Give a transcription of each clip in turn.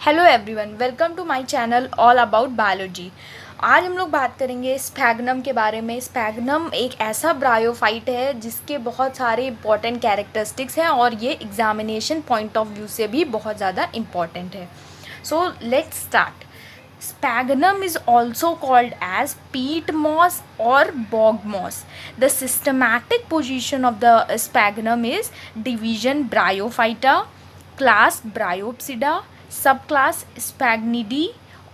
Hello everyone, welcome to my channel all about biology. आज हम लोग बात करेंगे स्फैग्नम के बारे में। स्फैग्नम एक ऐसा ब्रायोफाइट है जिसके बहुत सारे इंपॉर्टेंट कैरेक्टरिस्टिक्स हैं और ये एग्जामिनेशन पॉइंट ऑफ व्यू से भी बहुत ज़्यादा इम्पॉर्टेंट है। So let's start. Sphagnum is also called as peat moss or bog moss. The systematic position of the sphagnum is division Bryophyta, class Bryopsida, subclass Sphagnidae,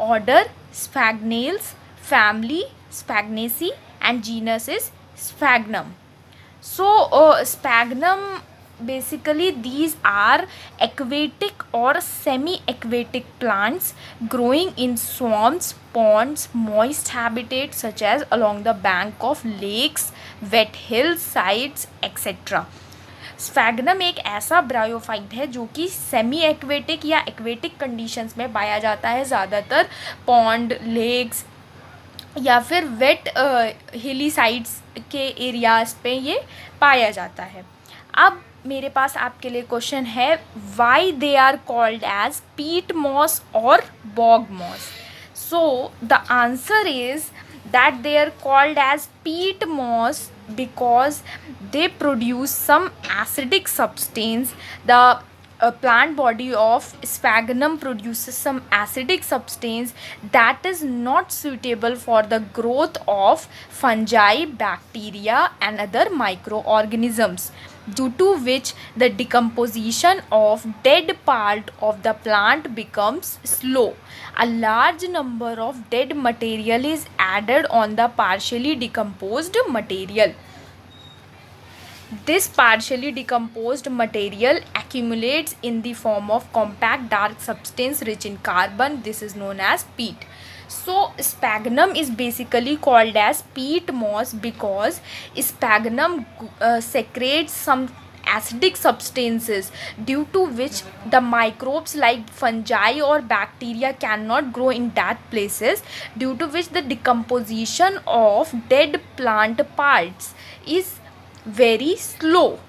order Sphagnales, family Sphagnaceae, and genus is Sphagnum. So sphagnum, basically these are aquatic or semi-aquatic plants growing in swamps, ponds, moist habitats such as along the bank of lakes, wet hillsides, etc. Sphagnum एक ऐसा bryophyte है जो कि semi aquatic या aquatic conditions में पाया जाता है, ज़्यादातर पॉन्ड, लेक्स या फिर वेट हिली साइड्स के एरियाज़ पे ये पाया जाता है। अब मेरे पास आपके लिए क्वेश्चन है, why they are called as peat moss or bog moss. So the answer is that they are called as peat moss because they produce some acidic substance. The plant body of sphagnum produces some acidic substance that is not suitable for the growth of fungi, bacteria and other microorganisms, due to which the decomposition of dead part of the plant becomes slow. A large number of dead material is added on the partially decomposed material. This partially decomposed material accumulates in the form of compact dark substance rich in carbon. This is known as peat. So sphagnum is basically called as peat moss because sphagnum secretes some acidic substances due to which the microbes like fungi or bacteria cannot grow in that places, due to which the decomposition of dead plant parts is very slow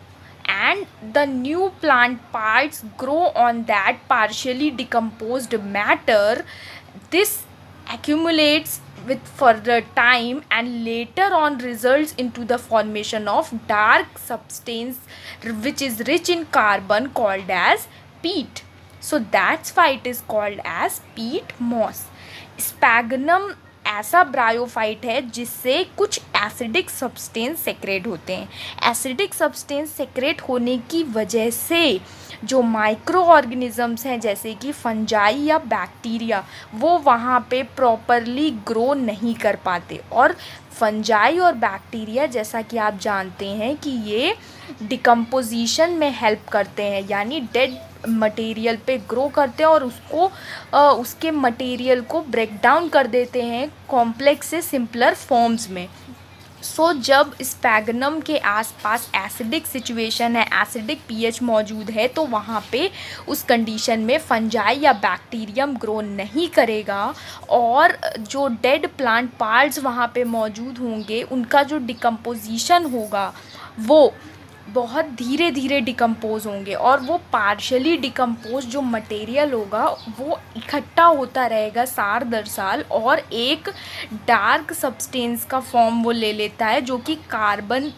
and the new plant parts grow on that partially decomposed matter. This accumulates with further time and later on results into the formation of dark substance which is rich in carbon called as peat. So that's why it is called as peat moss. Sphagnum ऐसा bryophyte है जिससे कुछ acidic substance secret होते हैं। Acidic substance secret होने की वजह से जो माइक्रो ऑर्गेनिजम्स हैं जैसे कि फंजाई या बैक्टीरिया वो वहाँ पे प्रॉपरली ग्रो नहीं कर पाते। और फंजाई और बैक्टीरिया जैसा कि आप जानते हैं कि ये डिकम्पोजिशन में हेल्प करते हैं, यानी डेड मटेरियल पे ग्रो करते हैं और उसको उसके मटेरियल को ब्रेक डाउन कर देते हैं कॉम्प्लेक्स से सिंपलर फॉर्म्स में। सो जब स्पैगनम के आसपास एसिडिक सिचुएशन है, एसिडिक पीएच मौजूद है, तो वहाँ पे उस कंडीशन में फंजाई या बैक्टीरियम ग्रो नहीं करेगा और जो डेड प्लांट पार्ट्स वहाँ पे मौजूद होंगे उनका जो डिकम्पोजिशन होगा वो बहुत धीरे धीरे डिकम्पोज होंगे और वो पार्शली डिकम्पोज जो मटेरियल होगा वो इकट्ठा होता रहेगा साल दर साल और एक डार्क सब्सटेंस का फॉर्म वो ले लेता है जो कि कार्बन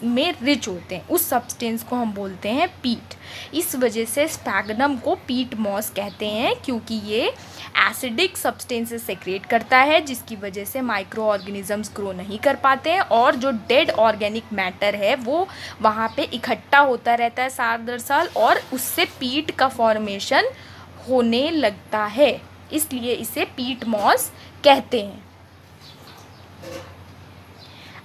में रिच होते हैं। उस सब्सटेंस को हम बोलते हैं पीट। इस वजह से स्पैगनम को पीट मॉस कहते हैं क्योंकि ये एसिडिक सब्सटेंसेस सेक्रेट करता है जिसकी वजह से माइक्रो ऑर्गेनिजम्स ग्रो नहीं कर पाते हैं और जो डेड ऑर्गेनिक मैटर है वो वहाँ पे इकट्ठा होता रहता है साल दर साल और उससे पीट का फॉर्मेशन होने लगता है, इसलिए इसे पीट मॉस कहते हैं।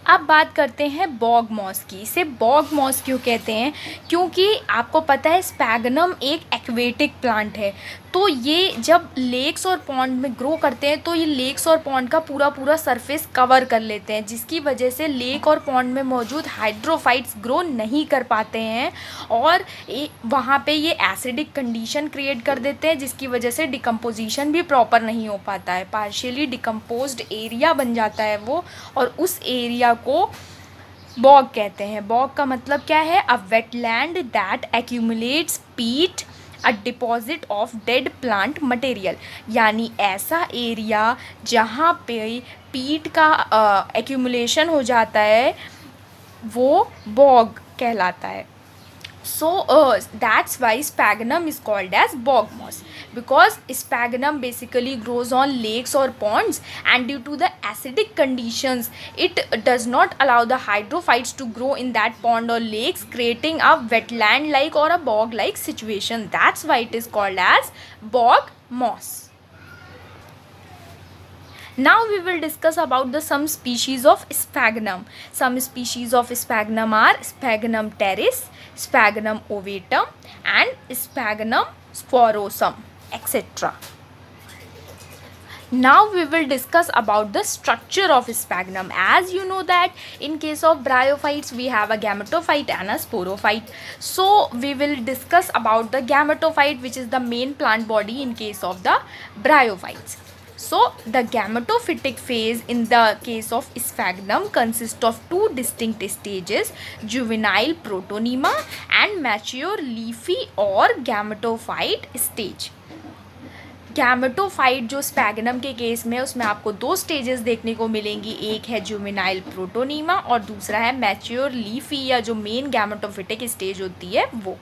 अब बात करते हैं बॉग मॉस की। इसे बॉग मॉस क्यों कहते हैं? क्योंकि आपको पता है स्पैगनम एक एक्वेटिक प्लांट है, तो ये जब लेक्स और पॉन्ड में ग्रो करते हैं तो ये लेक्स और पॉन्ड का पूरा पूरा सरफेस कवर कर लेते हैं, जिसकी वजह से लेक और पॉन्ड में मौजूद हाइड्रोफाइट्स ग्रो नहीं कर पाते हैं और वहाँ पे ये एसिडिक कंडीशन क्रिएट कर देते हैं जिसकी वजह से डिकम्पोजिशन भी प्रॉपर नहीं हो पाता है। पार्शियली डिकम्पोज्ड एरिया बन जाता है वो और उस एरिया को बॉग कहते हैं। बॉग का मतलब क्या है? अ वेटलैंड दैट एक्यूमुलेट्स पीट a deposit of dead plant material, यानी ऐसा एरिया जहाँ पे पीट का एक्यूमुलेशन हो जाता है वो बॉग कहलाता है. So that's why sphagnum is called as bog moss, because sphagnum basically grows on lakes or ponds, and due to the acidic conditions it does not allow the hydrophytes to grow in that pond or lakes, creating a wetland like or a bog like situation. That's why it is called as bog moss. Now we will discuss about the some species of sphagnum. Some species of sphagnum are Sphagnum terris, Sphagnum ovatum and Sphagnum sporosum, etc. Now we will discuss about the structure of sphagnum. As you know that in case of bryophytes we have a gametophyte and a sporophyte. So we will discuss about the gametophyte, which is the main plant body in case of the bryophytes. So the gametophytic phase in the case of sphagnum consists of two distinct stages, juvenile protonema and mature leafy or gametophyte stage. Gametophyte जो sphagnum के case में उसमें आपको दो stages देखने को मिलेंगी, एक है जुवेनाइल प्रोटोनीमा और दूसरा है मैच्योर लीफी या जो मेन गैमेटोफिटिक स्टेज होती है वो.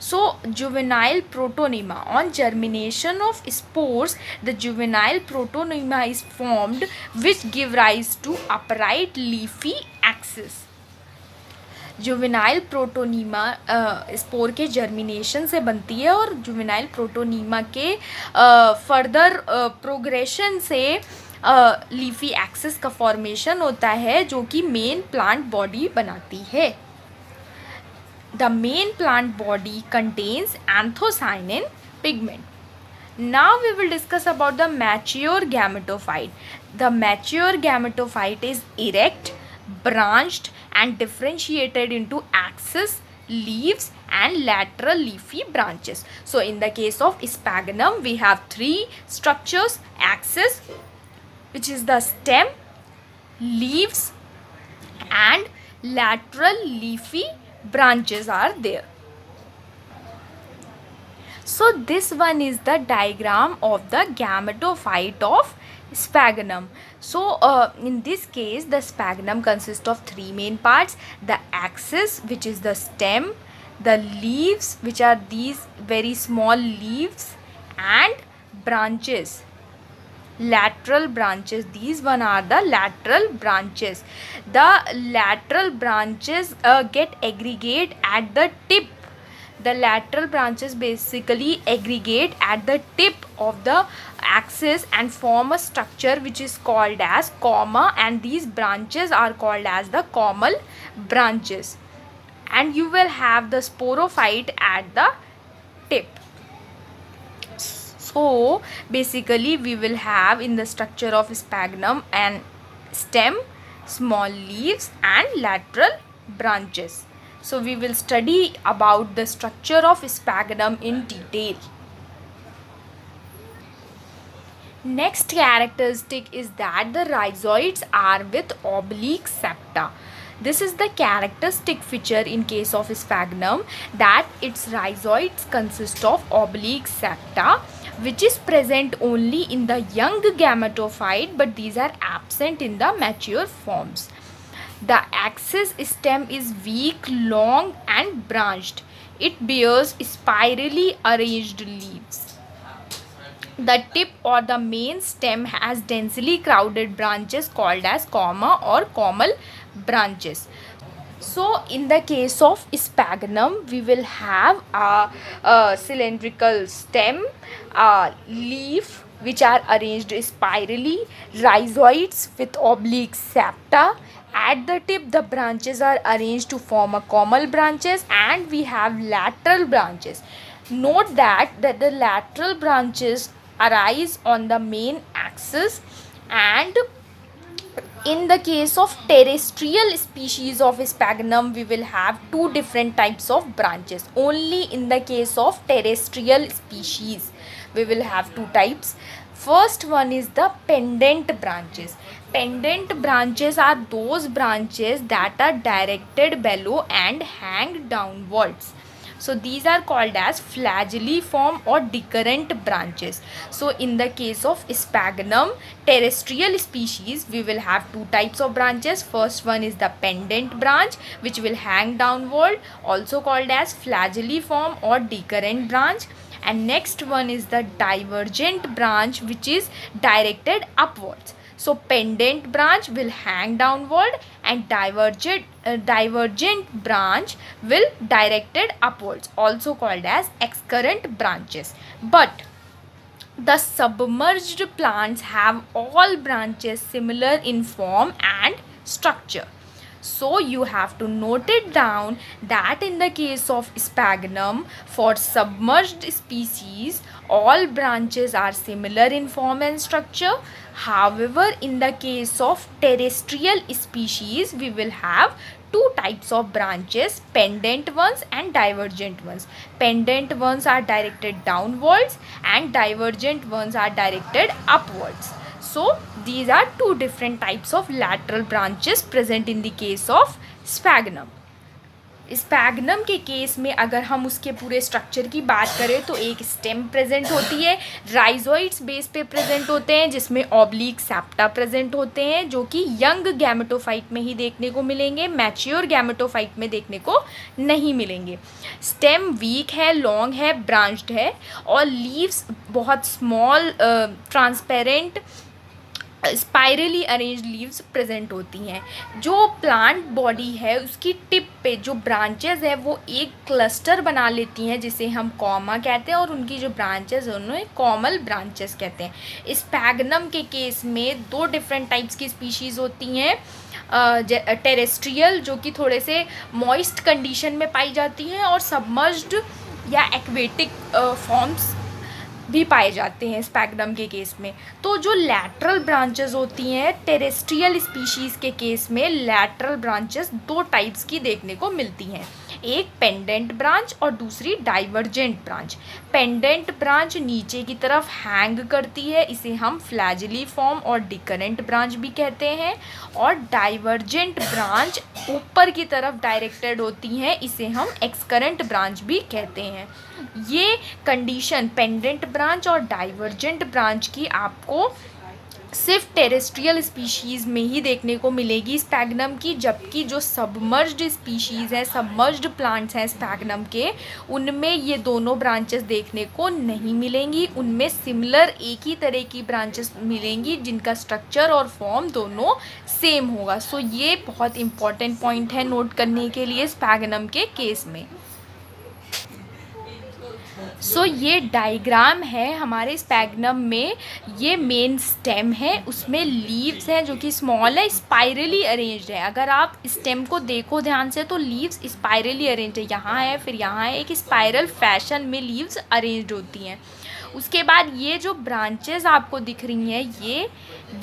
So juvenile protonema, on germination of spores the juvenile protonema is formed which give rise to upright leafy axis. Juvenile protonema spore के जर्मिनेशन से बनती है और जुवेनाइल प्रोटोनीमा के फर्दर प्रोग्रेशन से लीफी एक्सिस का फॉर्मेशन होता है जो कि मेन प्लांट बॉडी बनाती है. The main plant body contains anthocyanin pigment. Now we will discuss about the mature gametophyte. The mature gametophyte is erect, branched and differentiated into axis, leaves and lateral leafy branches. So in the case of sphagnum we have three structures: axis, which is the stem, leaves and lateral leafy branches are there. So this one is the diagram of the gametophyte of sphagnum. So in this case the sphagnum consists of three main parts: the axis, which is the stem, the leaves, which are these very small leaves, and branches, lateral branches. These one are the lateral branches. The lateral branches get aggregate at the tip. The lateral branches basically aggregate at the tip of the axis and form a structure which is called as comma, and these branches are called as the comal branches, and you will have the sporophyte at the tip. So basically we will have in the structure of sphagnum an stem, small leaves and lateral branches. So we will study about the structure of sphagnum in detail. Next characteristic is that the rhizoids are with oblique septa. This is the characteristic feature in case of sphagnum, that its rhizoids consist of oblique septa, which is present only in the young gametophyte, but these are absent in the mature forms. The axis stem is weak, long and branched. It bears spirally arranged leaves. The tip or the main stem has densely crowded branches called as comma or comal branches. So in the case of sphagnum we will have a cylindrical stem, leaf which are arranged spirally, rhizoids with oblique septa. At the tip the branches are arranged to form a comal branches, and we have lateral branches. Note that the lateral branches arise on the main axis, and in the case of terrestrial species of sphagnum we will have two different types of branches. Only in the case of terrestrial species we will have two types. First one is the pendant branches. Pendant branches are those branches that are directed below and hang downwards. So these are called as flagelliform or decurrent branches. So in the case of Sphagnum terrestrial species, we will have two types of branches. First one is the pendant branch, which will hang downward, also called as flagelliform or decurrent branch. And next one is the divergent branch, which is directed upwards. So pendant branch will hang downward and divergent branch will directed upwards, also called as excurrent branches. But the submerged plants have all branches similar in form and structure. So you have to note it down that in the case of Sphagnum, for submerged species, all branches are similar in form and structure. However, in the case of terrestrial species, we will have two types of branches, pendant ones and divergent ones. Pendant ones are directed downwards and divergent ones are directed upwards. So these are two different types of lateral branches present in the case of Sphagnum. Sphagnum के case में अगर हम उसके पूरे structure की बात करें तो एक स्टेम प्रेजेंट होती है, राइजोइड्स बेस पे प्रेजेंट होते हैं जिसमें ऑब्लिक सेप्टा प्रेजेंट होते हैं जो कि यंग गैमेटोफाइट में ही देखने को मिलेंगे, मैच्योर गैमेटोफाइट में देखने को नहीं मिलेंगे। स्टेम वीक है, लॉन्ग है, ब्रांच्ड है और लीव्स बहुत small transparent spirally arrange leaves present होती हैं। जो प्लांट बॉडी है उसकी टिप पे जो ब्रांचेस है वो एक क्लस्टर बना लेती हैं जिसे हम कॉमा कहते हैं और उनकी जो ब्रांचेस है उन्हें कॉमल ब्रांचेस कहते हैं। स्पैग्नम के केस में दो डिफरेंट टाइप्स की स्पीशीज़ होती हैं, टेरेस्ट्रियल जो कि थोड़े से मॉइस्ट कंडीशन में पाई जाती हैं और सबमर्ज्ड या एक्वेटिक फॉर्म्स भी पाए जाते हैं स्पैग्नम के केस में। तो जो लैटरल ब्रांचेस होती हैं टेरेस्ट्रियल स्पीशीज़ के केस में लैटरल ब्रांचेस दो टाइप्स की देखने को मिलती हैं, एक पेंडेंट ब्रांच और दूसरी डाइवर्जेंट ब्रांच। पेंडेंट ब्रांच नीचे की तरफ हैंग करती है, इसे हम फ्लैजिलीफॉर्म और डिकरेंट ब्रांच भी कहते हैं, और डाइवर्जेंट ब्रांच ऊपर की तरफ डायरेक्टेड होती हैं, इसे हम एक्सकरेंट ब्रांच भी कहते हैं। ये कंडीशन पेंडेंट ब्रांच और डाइवर्जेंट ब्रांच की आपको सिर्फ टेरेस्ट्रियल स्पीशीज़ में ही देखने को मिलेगी स्पैग्नम की, जबकि जो सबमर्ज्ड स्पीशीज़ हैं, सबमर्ज्ड प्लांट्स हैं स्पैग्नम के, उनमें ये दोनों ब्रांचेस देखने को नहीं मिलेंगी। उनमें सिमिलर एक ही तरह की ब्रांचेस मिलेंगी जिनका स्ट्रक्चर और फॉर्म दोनों सेम होगा। सो ये बहुत इंपॉर्टेंट पॉइंट है नोट करने के लिए स्पैग्नम के केस में। सो ये डायग्राम है हमारे स्पैग्नम में, ये मेन स्टेम है, उसमें लीव्स हैं जो कि स्मॉल है, स्पाइरली अरेंज्ड है। अगर आप स्टेम को देखो ध्यान से तो लीव्स स्पाइरली अरेंज्ड है, यहाँ है फिर यहाँ है, एक स्पाइरल फैशन में लीव्स अरेंज्ड होती हैं। उसके बाद ये जो ब्रांचेस आपको दिख रही हैं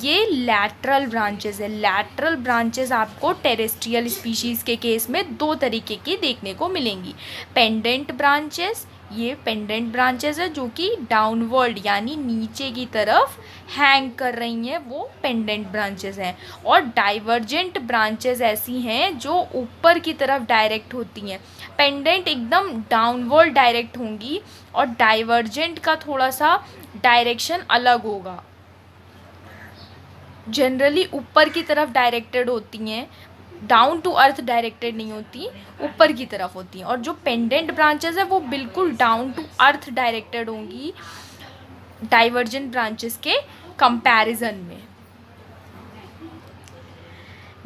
ये लैटरल ब्रांचेस है। लैटरल ब्रांचेस आपको टेरेस्ट्रियल स्पीशीज़ के केस में दो तरीके की देखने को मिलेंगी। पेंडेंट ब्रांचेस, ये पेंडेंट ब्रांचेस है जो कि डाउनवर्ड यानी नीचे की तरफ हैंग कर रही हैं, वो पेंडेंट ब्रांचेस हैं। और डाइवर्जेंट ब्रांचेस ऐसी हैं जो ऊपर की तरफ डायरेक्ट होती हैं। पेंडेंट एकदम डाउनवर्ड डायरेक्ट होंगी और डाइवर्जेंट का थोड़ा सा डायरेक्शन अलग होगा, जनरली ऊपर की तरफ डायरेक्टेड होती हैं, डाउन टू अर्थ डायरेक्टेड नहीं होती, ऊपर की तरफ होती हैं। और जो पेंडेंट ब्रांचेस है वो बिल्कुल डाउन टू अर्थ डायरेक्टेड होंगी डाइवर्जेंट ब्रांचेस के कंपैरिजन में।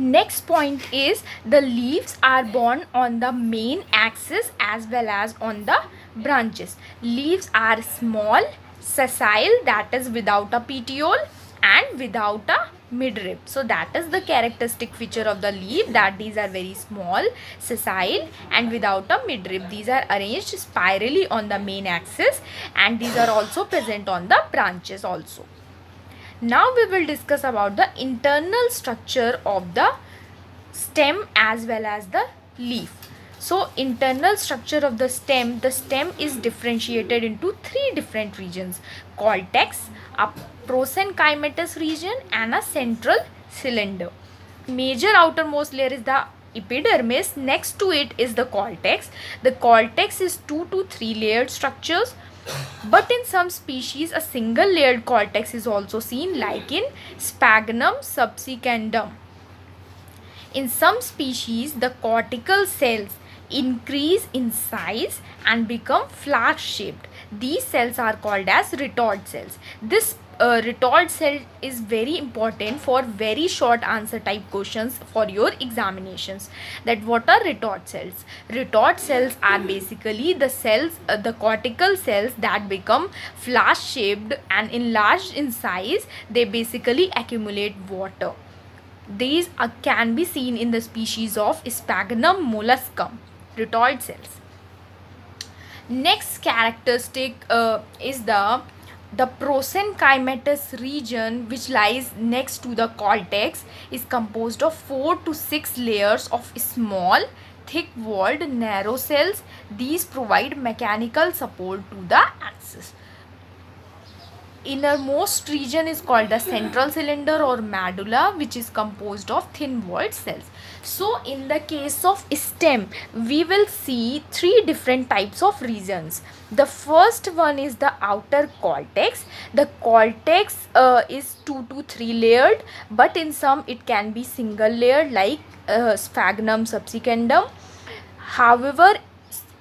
Next point is the leaves are borne on the main axis as well as on the branches. Leaves are small, sessile, that is without a petiole and without a midrib. So that is the characteristic feature of the leaf, that these are very small, sessile and without a midrib. These are arranged spirally on the main axis and these are also present on the branches also. Now we will discuss about the internal structure of the stem as well as the leaf. So internal structure of the stem is differentiated into three different regions: cortex, a prosenkymatous region and a central cylinder. Major outermost layer is the epidermis. Next to it is the cortex. The cortex is 2 to 3 layered structures, but in some species a single layered cortex is also seen, like in Sphagnum subsecundum. In some species, the cortical cells increase in size and become flower-shaped. These cells are called as retort cells. This retort cell is very important for very short answer type questions for your examinations. That what are retort cells? Retort cells are basically the cells, the cortical cells that become flower-shaped and enlarged in size. They basically accumulate water. These can be seen in the species of Sphagnum molluscum, retort cells. Next characteristic is the prosenkymatous region, which lies next to the cortex, is composed of 4 to 6 layers of small, thick-walled narrow cells. These provide mechanical support to the axis. Innermost region is called the central cylinder or medulla, which is composed of thin-walled cells. So in the case of stem, we will see 3 different types of regions. The first one is the outer cortex. The cortex is 2 to 3 layered, but in some it can be single layered, like Sphagnum subsecundum. However,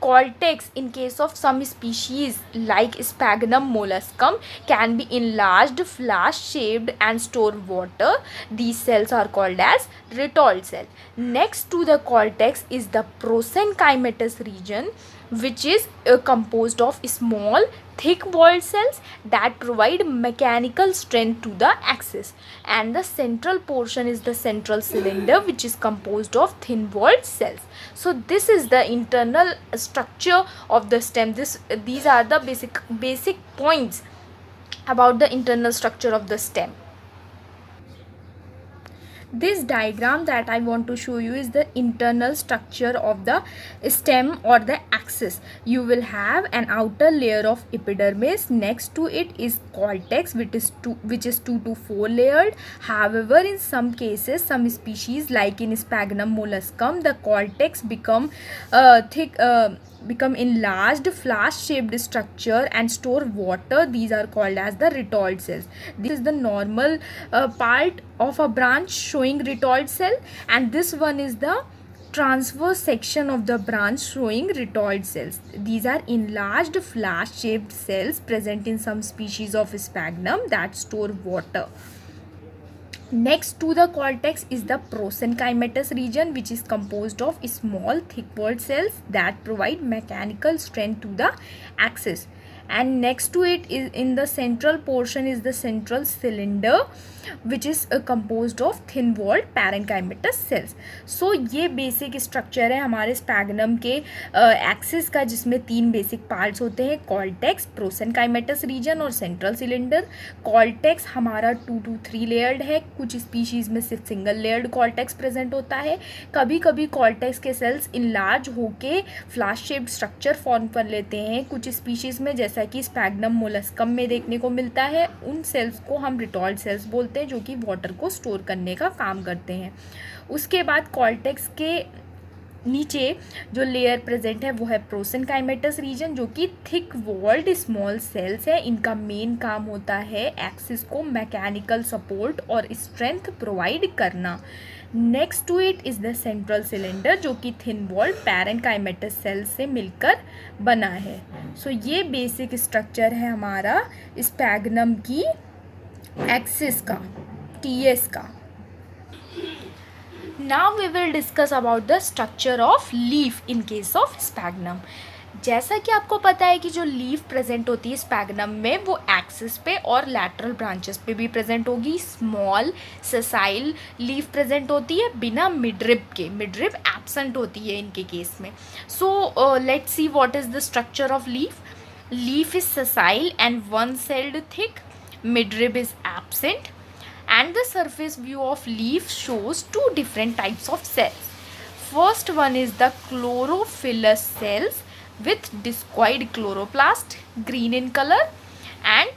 cortex in case of some species like Sphagnum molluscum can be enlarged, flower-shaped and store water. These cells are called as retort cell. Next to the cortex is the prosenkymatous region, which is composed of small thick-walled cells that provide mechanical strength to the axis, and the central portion is the central cylinder, which is composed of thin-walled cells. So this is the internal structure of the stem. These are the basic points about the internal structure of the stem. This diagram that I want to show you is the internal structure of the stem or the axis. You will have an outer layer of epidermis. Next to it is cortex, which is 2 to 4 layered. However, in some cases, some species like in Sphagnum molluscum, the cortex become enlarged, flower-shaped structure and store water. These are called as the retort cells. This is the normal part of a branch showing retort cell, and this one is the transverse section of the branch showing retort cells. These are enlarged flower-shaped cells present in some species of sphagnum that store water. Next to the cortex is the prosenkymatous region, which is composed of small thick-walled cells that provide mechanical strength to the axis. And next to it is in the central portion is the central cylinder, which is composed of thin-walled parenchymatous cells. So ये basic structure है हमारे sphagnum के axis का, जिसमें 3 basic parts होते हैं: cortex, प्रोसेनकाइमेटस reason और central cylinder. Cortex हमारा 2 to 3 लेयर्ड है. कुछ स्पीशीज़ में सिर्फ सिंगल लेयर्ड कॉर्टेक्स प्रेजेंट होता है. कभी कभी कॉर्टेक्स के सेल्स इनलार्ज होके फ्लैश शेप्ड स्ट्रक्चर फॉर्म कर लेते हैं. कुछ स्पीशीज़ में, जैसा कि स्पैगनम मोलस्कम में देखने को मिलता है, उन सेल्स को हम रिटॉर्ड सेल्स बोलते हैं, जो कि वाटर को स्टोर करने का काम करते हैं. उसके बाद कॉर्टेक्स के नीचे जो लेयर प्रेजेंट है वो है प्रोसेनकाइमेटस रीजन, जो कि थिक वॉल्ड स्मॉल सेल्स है. इनका मेन काम होता है एक्सिस को मैकेनिकल सपोर्ट और स्ट्रेंथ प्रोवाइड करना. Next to it is the central cylinder, जो कि थिन वॉल्ड पैरेनकाइमेटस सेल्स से मिलकर बना है. सो ये बेसिक स्ट्रक्चर है हमारा स्पैगनम की एक्सिस का, टीएस का. Now we will discuss about the structure of leaf in case of sphagnum. जैसा कि आपको पता है कि जो लीफ प्रेजेंट होती है स्पैगनम में, वो एक्सिस पे और लैटरल ब्रांचेस पे भी प्रेजेंट होगी. स्मॉल सेसाइल लीफ प्रेजेंट होती है बिना मिडरिब के. मिडरिब एब्सेंट होती है इनके केस में. So let's see what is the structure of leaf. Leaf is sessile and one sailed thick. Midrib is absent, and the surface view of leaf shows 2 different types of cells. First one is the chlorophyllous cells with discoid chloroplast, green in color, and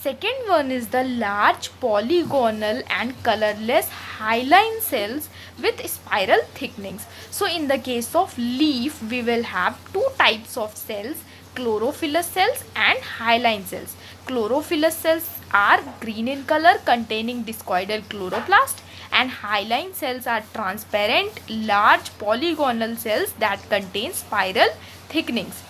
second one is the large polygonal and colorless hyaline cells with spiral thickenings. So in the case of leaf, we will have two types of cells, chlorophyllous cells and hyaline cells. Chlorophyllous cells are green in color, containing discoidal chloroplast, and hyaline cells are transparent, large polygonal cells that contain spiral thickenings.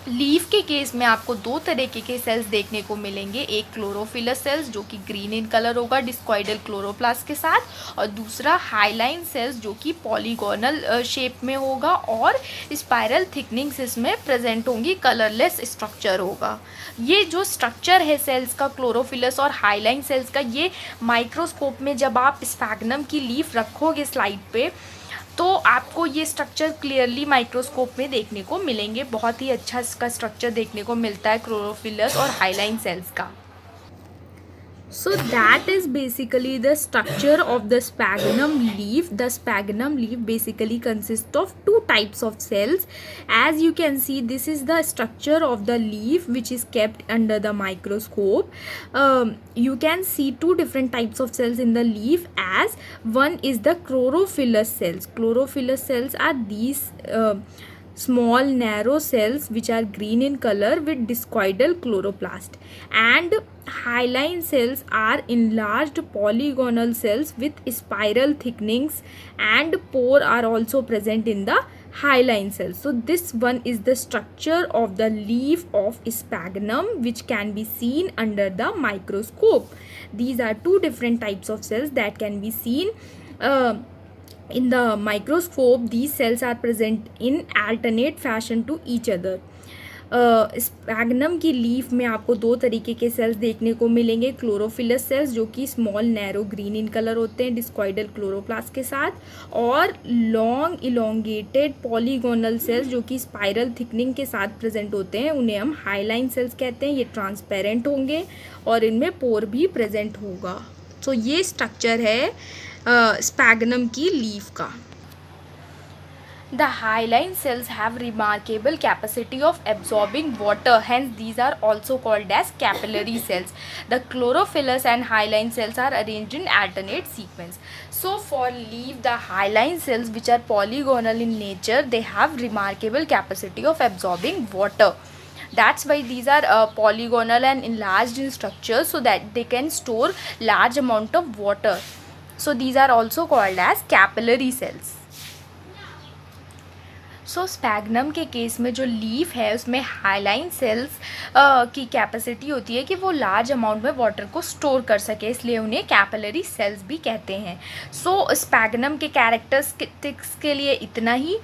Leaf के case में आपको दो तरीके के sales देखने को मिलेंगे, एक क्लोरोफिलस सेल्स जो कि ग्रीन इन कलर होगा डिस्कॉइडल क्लोरोप्लास्ट के साथ, और दूसरा हाइलाइन सेल्स जो कि पॉलीगोनल शेप में होगा और स्पाइरल थिकनिंग्स इसमें प्रेजेंट होंगी, कलरलेस स्ट्रक्चर होगा। ये जो स्ट्रक्चर है सेल्स का, क्लोरोफिलस और हाइलाइन सेल्स का, ये माइक्रोस्कोप में जब आप स्फैग्नम की लीफ रखोगे स्लाइड पे तो आपको ये स्ट्रक्चर क्लियरली माइक्रोस्कोप में देखने को मिलेंगे। बहुत ही अच्छा इसका स्ट्रक्चर देखने को मिलता है क्लोरोफिलस और हाइलाइन सेल्स का। So that is basically the structure of the sphagnum leaf. The sphagnum leaf basically consists of two types of cells. As you can see, this is the structure of the leaf which is kept under the microscope. You can see two different types of cells in the leaf, as one is the chlorophyllous cells. Chlorophyllous cells are these small narrow cells which are green in color with discoidal chloroplast, and hyaline cells are enlarged polygonal cells with spiral thickenings, and pore are also present in the hyaline cells. So this one is the structure of the leaf of sphagnum which can be seen under the microscope. These are two different types of cells that can be seen in the microscope. These cells are present in alternate fashion to each other. Sphagnum की leaf में आपको दो तरीके के sales देखने को मिलेंगे, chlorophyllous sales जो कि small narrow green in colour होते हैं डिस्कॉइडल क्लोरोप्लास्ट के साथ, और लॉन्ग इलोंगेटेड पॉलीगोनल सेल्स जो कि स्पाइरल थिकनिंग के साथ प्रेजेंट होते हैं, उन्हें हम हाइलाइन सेल्स कहते हैं। ये ट्रांसपेरेंट होंगे और इनमें पोर भी प्रेजेंट होगा। तो ये स्ट्रक्चर है स्पैग्नम की लीफ का। The hyaline cells have remarkable capacity of absorbing water, hence these are also called as capillary cells. The chlorophyllous and hyaline cells are arranged in alternate sequence. So for leaf, the hyaline cells which are polygonal in nature, they have remarkable capacity of absorbing water. That's why these are polygonal and enlarged in structure so that they can store large amount of water. So these are also called as capillary cells. So sphagnum के case में जो leaf है उसमें Highline sales की capacity होती है कि वो लार्ज अमाउंट में वाटर को स्टोर कर सके, इसलिए उन्हें कैपिलरी सेल्स भी कहते हैं। सो स्पैग्नम के कैरेक्टरिस्टिक्स के लिए इतना ही।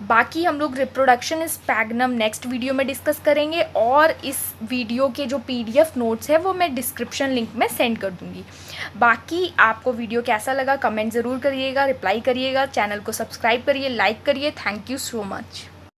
बाकी हम लोग रिप्रोडक्शन स्पैग्नम नेक्स्ट वीडियो में डिस्कस करेंगे, और इस वीडियो के जो PDF नोट्स है वो मैं डिस्क्रिप्शन लिंक में सेंड कर दूँगी। बाकी आपको वीडियो कैसा लगा कमेंट ज़रूर करिएगा, रिप्लाई करिएगा, चैनल को सब्सक्राइब करिए, लाइक करिए। Thank you so much.